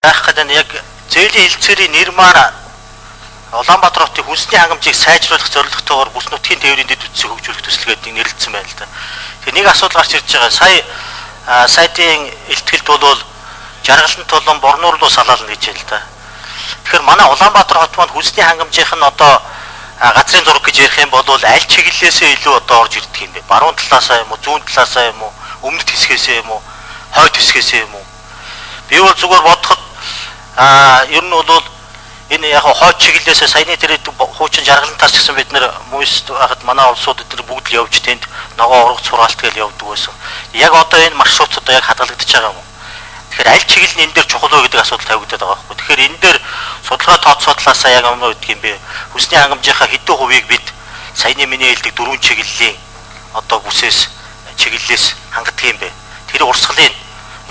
Яах гэдэг нь яг зээлийн хэлцээрийн нэр маань Улаанбаатар хотын хүнсний хангамжийг сайжруулах зорилготойгоор бүс нутгийн тээврийн дэд үтсийг хөгжүүлэх төсөлгээд нэрлэгдсэн байна л да. Тэгэхээр нэг асуудал гарч ирж байгаа. Сая сайтын илтгэлд бол жаргалан тулан борнуурлуу салаална гэж байна л да. Тэгэхээр манай Улаанбаатар хот маань хүнсний хангамжийнх нь одоо газрын зураг гэж ярих юм бол аль чиглэлээсээ илүү одоо орж ирдэг юм бэ? Баруун талаасаа юм уу, зүүн талаасаа юм уу, өмнөд хэсгээсээ юм уу, хойд хэсгээсээ юм уу? Би бол зүгээр бодоход ер нь бол энэ яг хойд чиглэлээсээ саяны тэр хуучин жаргалантаас ч гэсэн бид нэр мөс хахад манай улсууд эдгээр бүгд л явж тэнд ногоо ургац сургаалт гэж явдаг байсан. Яг одоо энэ маршрут одоо яг хадгалагдаж байгаа юм уу? Тэгэхээр аль чиглэл нь энэ дээр чухал вэ гэдэг асуудал тавигдаад байгаа байхгүй. Тэгэхээр энэ дээр судалгаа тооцоодлаасаа яг юм гэдэг юм бэ? Хүнсний хангамжийнхаа хэдэн хувийг бид саяны миний хэлдэг дөрвөн чиглэлийн одоо бүсээс чиглэлээс хангадаг юм бэ? Тэр урсгалын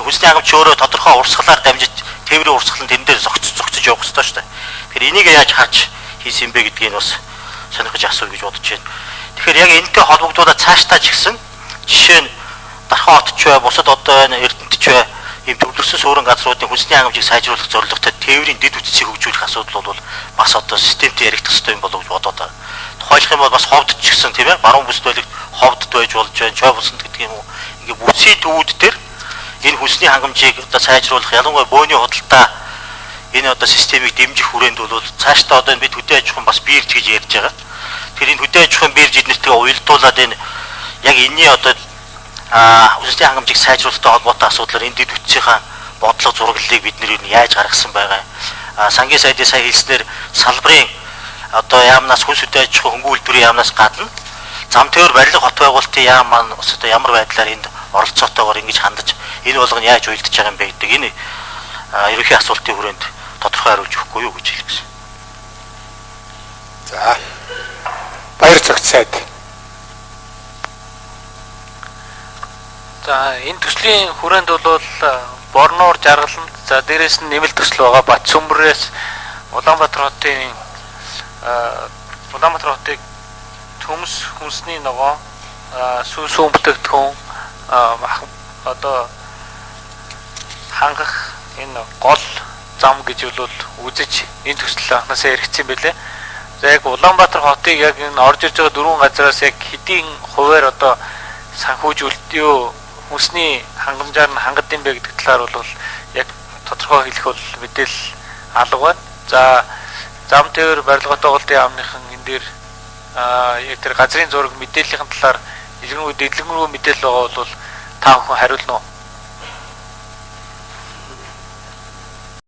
хүнсний хангамж өөрөө тодорхой урсгалаар дамжиж тээврийн урсгал нь тэн дээр зогцож явах хэрэгтэй шүү дээ. Тэгэхээр энийг яаж харж хийсэн бэ гэдгийг бас сонирхож асууя гэж бодож байна. Тэгэхээр яг энэтэй холбогдуулаад цаашдаа ч гэсэн жишээ нь Дархан хотч бай, бусад одоо энэ Эрдэнэтч бай ийм төвлөрсөн суурин газруудын хүнсний хангамжийг сайжруулах зорилготой тээврийн дэд үтцийг хөгжүүлэх асуудал бол бас одоо системтэй яригдах хэрэгтэй юм болов гэж бодоод байна. Тухайлх юм бол бас ховдд ч гэсэн тийм ээ баруун бүсд байлиг ховдд байж болж байна, чой булсанд гэдэг юм уу. Ингээ бүсийн төвүүд төр энэ хүнсний хангамжийг одоо сайжруулах ялангуяа бөөний худалдаа энэ одоо системийг дэмжих хүрээнд бол цаашдаа одоо бид хөдөө аж ахуйн бас биерж гэж ярьж байгаа. Тэр энэ хөдөө аж ахуйн биерж эднэртэйгээ уялдуулаад энэ яг энэний одоо хүнсний хангамжийг сайжруулахтай холбоотой асуудлаар энэ дэд үтцийнхаа бодлого зураглалыг бид нэр яаж гаргасан байгаа. Сангийн сайдын сая хэлснээр салбарын одоо яамнаас хүнс хөдөө аж ахуйн хөнгөн үйлдвэрийн яамнаас гадна зам тээвэр барилга хот байгуулалтын яам маань одоо ямар байдлаар энд оролцоотойгоор ингэж хандаж энэ болгоно яаж уялдаж байгаа юм бэ гэдэг энэ ерөнхий асуултын хүрээнд тодорхой хариулж өгөхгүй юу гэж хэлэх гэсэн. За. Баяр цагт сайд. За энэ төслийн хүрээнд бол Борнуур, Жаргаланд, за дээрээс нь нэмэлт төсөл байгаа Батцөмбөрөөс Улаанбаатар хотыг төмс хүнсний ногоо сүүн бүтээгдэхүүн одоо хангах энэ гол зам гэж бол үзэж энэ төсөл анхнаасаа яригдсан байлээ. За яг Улаанбаатар хотыг яг энэ орж ирж байгаа дөрвөн газраас яг хэдийн хуваар одоо санхүүжүүлэлт юу хүнсний хангамжаар нь хангад юм бэ гэдэг талаар бол яг тодорхой хэлэх бол мэдээлэл алга байна. За зам тээвэр барилга тоглолтын яамныхан энэ дээр яг тэр газрын зураг мэдээллийн талаар дэлгэрэнгүй мэдээлэл байгаа бол та бүхэн хариулна уу?